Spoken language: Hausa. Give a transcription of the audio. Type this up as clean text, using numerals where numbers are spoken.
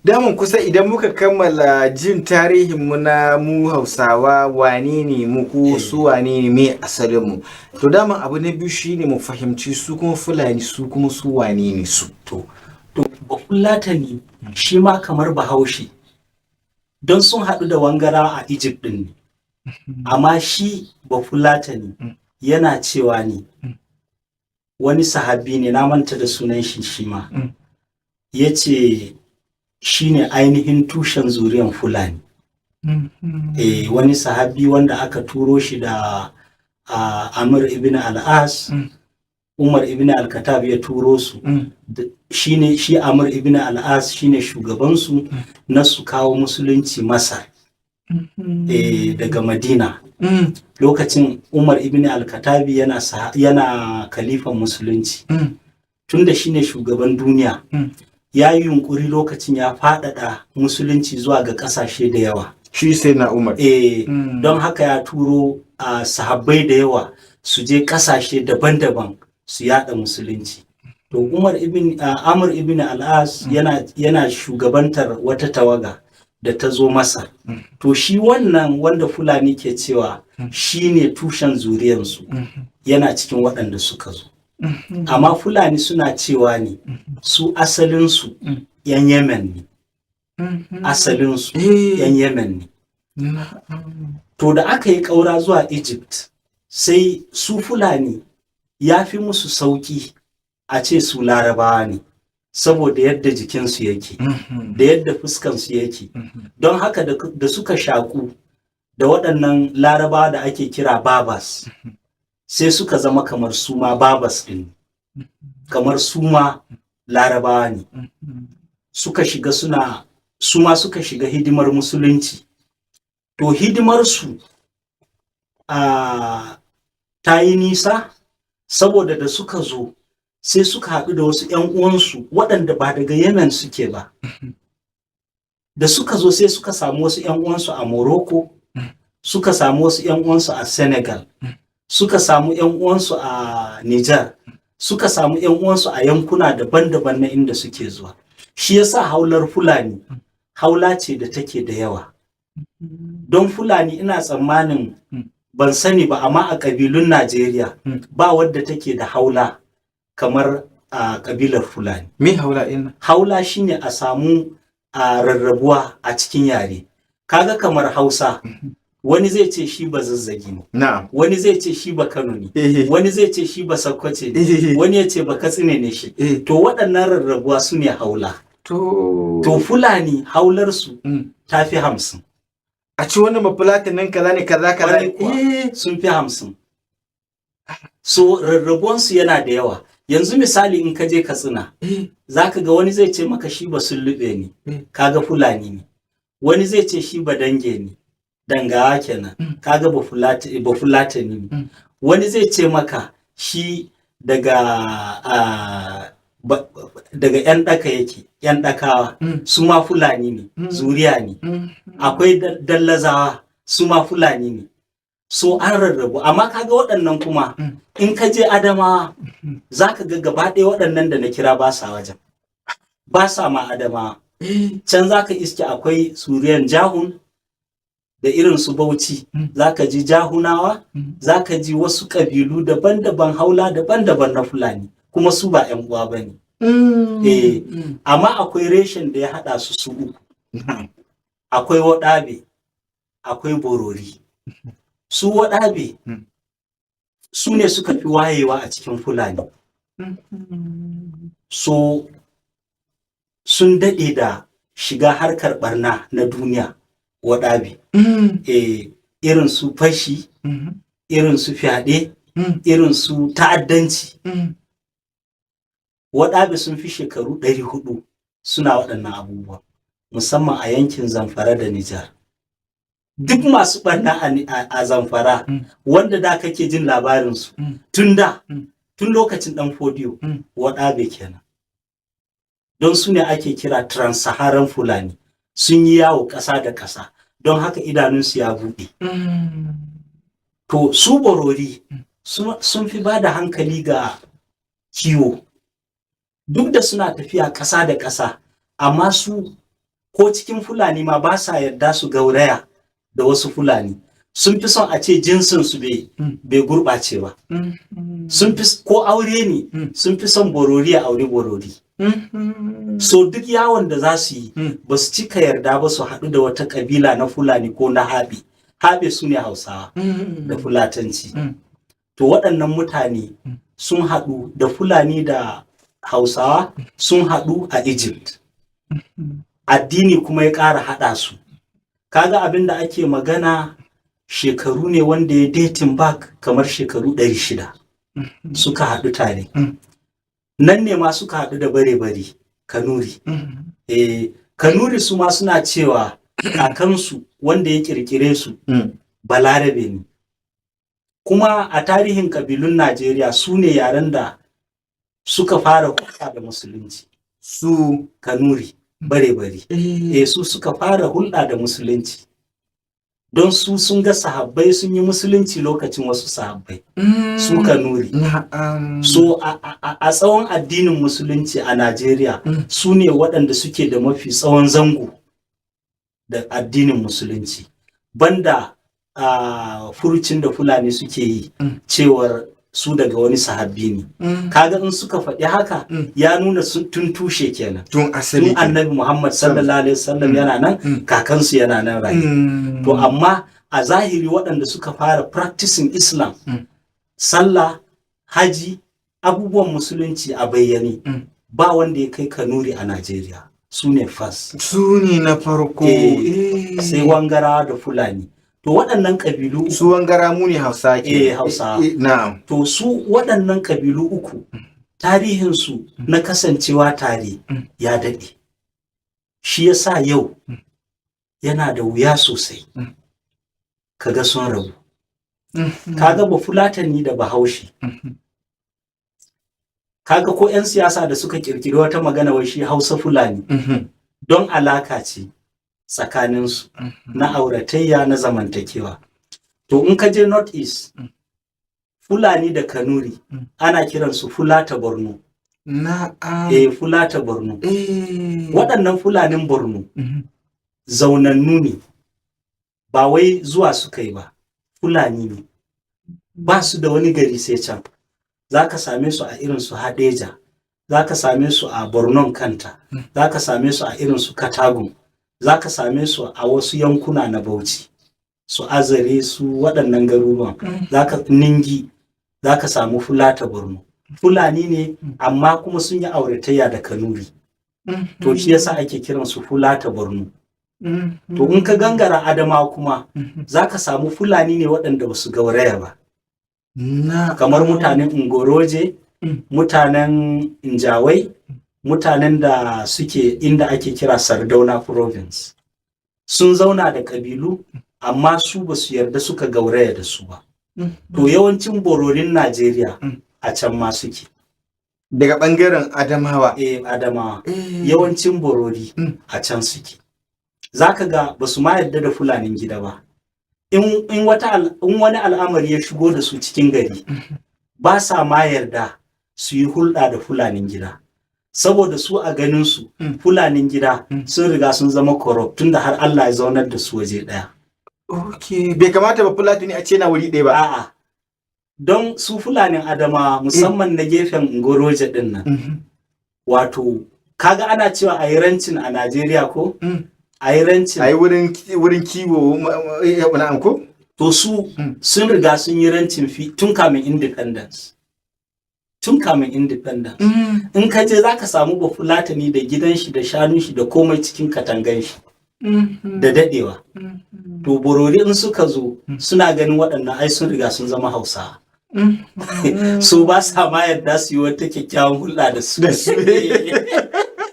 Damun kusa idan muka kammala jin tarihinmu na mu Hausawa wane ne mu ko su wane ne me asalinmu. To daman abu na biyu shine mu fahimci su kuma Fulani su kuma su wane ne su. To Bafulatani shi ma kamar Bahaushe don sun haɗu da Wangara a Egypt ɗin ne. Amma shi Bafulatani yana cewa ne wani sahabi ne na manta da sunan shi ma. Ya ce shi ne ainihin tushen zuriyan Fulani. Wani sahabi wanda aka turo shi da Amr ibn al-As, Umar ibn al-Khattab ya turo su. Shi Amr ibn al-As shine shugabansu na su kawo musulunci Masar daga Madina. Lokacin Umar ibn al-Khattab yana kalifan musulunci. Tunda shine shugaban duniya. Ya yi yunkuri lokacin ya faɗaɗa musulunci zuwa ga ƙasashe da yawa. Shi sai na Umar. Don haka ya turo sahabbai da yawa su je ƙasashe daban-daban su yaɗa musulunci. To Amr ibn al-As yana shugabantar wata tawaga da ta zo Masar. To shi wannan wanda Fulani ke cewa shi ne tushen zuriyarsu yana cikin waɗanda suka zo. Amma Fulani suna cewa ne su asalinsu 'yan Yemen ne. Asalinsu 'yan Yemen ne. To da aka yi ƙaura zuwa Egypt sai su Fulani ya fi musu sauƙi a ce su Larabawa ne saboda yadda jikinsu yake da yadda fuskansu yake. Don haka da suka shaƙu da waɗannan Larabawa da ake kira Babas. Sai suka zama kamar suma Babas ɗin, kamar suma Larabawa ne. Suka shiga hidimar musulunci. To hidimarsu ta yi nisa saboda da suka zo sai suka haɗu da wasu 'yan uwansu waɗanda ba daga Yemen suke ba. Da suka zo sai suka samu wasu 'yan uwansu a Morocco, suka samu wasu 'yan uwansu a Senegal. Suka samu 'yan uwansu a Nijar, suka samu 'yan uwansu a yankuna daban-daban na inda suke zuwa. Shi yasa haular Fulani haula ce da take da yawa. Don Fulani ina tsammanin ban sani ba amma a ƙabilun Najeriya ba wadda take da haula kamar a ƙabilar Fulani. Me haula ɗin? Haula shine a samu rarrabuwa a cikin yare. Kaga kamar Hausa. Wani zai ce shi ba zazzagi ne. Na'am. Wani zai ce shi ba Kano ne. Wani zai ce shi ba Sokoto ne. Wani ya ce ba Katsina ne shi. To waɗannan rarrabuwa su ne haula. To Fulani haularsu ta fi 50. A ci wannan Bafulatin nan kaza ne kaza. Sun fi 50. So rarrabuwansu yana da yawa. Yanzu misali in ka je Katsina, za ka ga wani zai ce maka shi ba Sullube ne. Kaga Fulani ne. Wani zai ce shi ba Dange ne. Dangawa kenan. Kaga Bafulatani ne. Wani zai ce maka shi daga 'yan ɗaka yake, 'yan ɗakawa, su ma Fulani ne, zuriya ne. Akwai Dallazawa, su ma Fulani ne. So an rarrabu, amma kaga waɗannan kuma in ka je Adamawa za ka ga gaba ɗaya waɗannan da na kira ba sa wajen. Ba sa ma Adamawa. Can za ka iske akwai zuriyan Jahun da irin su Bauchi, za ka ji Jahunawa, za ka ji wasu ƙabilu daban-daban, haula daban-daban na Fulani. Kuma su ba 'yan uwa ba ne. Amma akwai reshen da ya haɗa su uku. Akwai Waɗabe, akwai Borori. Su Waɗabe su ne suka fi wayewa a cikin Fulani. So sun daɗe da shiga harkar ɓarna na duniya. Waɗabe. Irin su fashi, irin su fyaɗe, irin su ta'addanci. Waɗabe sun fi shekaru 400 suna waɗannan abubuwa, musamman a yankin Zamfara da Nijar. Duk masu ɓarna a Zamfara wanda da kake jin labarinsu tun lokacin ɗan Fodiyo, Waɗabe kenan. Don su ne ake kira Trans-Saharan Fulani. Sun yi yawo ƙasa da ƙasa, don haka idanunsu ya buɗe. To su Borori sun fi ba da hankali ga kiwo. Duk da suna tafiya ƙasa da ƙasa, amma su ko cikin Fulani ma ba sa yarda su gauraya da wasu Fulani. Sun fi son a ce jinsinsu bai gurɓace ba. Sun fi ko aure ne sun fi son borori a aure borori. So duk yawon da za su yi ba su cika yarda ba su haɗu da wata ƙabila na Fulani ko na Habe. Habe su ne Hausawa da Fulatanci. To waɗannan mutane sun haɗu da Fulani da Hausawa sun haɗu a Egypt. Addini kuma ya ƙara haɗa su. Kaga abin da ake magana shekaru ne wanda ya dating back kamar shekaru 600 suka haɗu tare. Nan ne ma suka haɗu da bare-bare Kanuri. Kanuri su ma suna cewa kakansu wanda ya ƙirƙire su Balarabe ne. Kuma a tarihin ƙabilun Najeriya su ne yaren da suka fara hulɗa da musulunci. Su Kanuri bare-bare. Su suka fara hulɗa da musulunci. Don su sun ga sahabbai sun yi musulunci lokacin wasu sahabbai. Su Kanuri. So a tsawon addinin musulunci a Najeriya su ne waɗanda suke da mafi tsawon zango da addinin musulunci. Banda furucin da Fulani suke yi cewar su daga wani sahabbi ne. Kaga in suka faɗi haka ya nuna sun tun tushe kenan. Tun Annabi Muhammad sallallahu alaihi wasallam yana nan kakansu yana nan rayu. To amma a zahiri waɗanda suka fara practicing Islam, sallah, haji, abubuwan musulunci a bayyane ba wanda ya kai Kanuri a Najeriya. Su ne first. Su ne na farko. Sai Wangarawa da Fulani. To waɗannan ƙabilu su Wangara mu ne Hausa ke. Hausa. Na'am. To su waɗannan ƙabilu uku tarihinsu na kasancewa tare ya daɗe. Shi yasa yau yana da wuya sosai kaga sun rabu. Kaga ba Fulatani da Bahaushe. Kaga ko 'yan siyasa da suka ƙirƙiri wata magana wai shi Hausa Fulani don alaka ce tsakaninsu na auratayya na zamantakewa. To in ka je North East, Fulani da Kanuri ana kiransu Fulata Borno. Fulata Borno. Waɗannan Fulanin Borno zaunannu ne, ba wai zuwa suka yi ba, Fulani ne. Ba su da wani gari sai can. Za ka same su a irin su Hadeja, za ka same su a Bornon kanta, za ka same su a irin su Katagun, za ka same su a wasu yankuna na Bauchi, su Azare, su waɗannan garuruwan, za ka Ningi, za ka samu Fulata Borno. Fulani ne amma kuma sun yi auratayya da Kanuri. To shi yasa ake kiran su Fulata Borno. To in ka gangara Adama kuma za ka samu Fulani ne waɗanda ba su gauraya ba. Kamar mutanen Ngoroje, mutanen Injawai, mutanen da suke inda ake kira Sardauna province. Sun zauna da ƙabilu amma su ba su yarda suka gauraya da su ba. To yawancin bororin Najeriya a can ma suke. Daga ɓangaren Adamawa. Adamawa. Yawancin borori a can suke. Za ka ga ba su ma yarda da Fulanin gida ba. In wani al'amari ya shigo da su cikin gari, ba sa ma yarda su yi hulɗa da Fulanin gida. Saboda su a ganin su Fulanin gida sun riga sun zama corrupt tunda har Allah ya zaunar da su waje ɗaya. Bai kamata ba Fulatani a ce na wuri ɗaya ba. A'a. Don su Fulanin Adama musamman na gefen Ngoroje ɗin nan. Wato, kaga ana cewa a yi rancin a Najeriya ko? A yi rancin. A yi wurin kiwo na anko? To su sun riga sun yi rancin tun kamin independence. Tun kamin independence. In ka je za ka samu ba Fulatani da gidan shi da shanun shi da komai cikin katangan shi. Da dadewa. To borori in suka zo suna ganin waɗannan ai sun riga sun zama Hausa. So ba sa ma yarda su yi wata kyakkyawan hulɗa da su.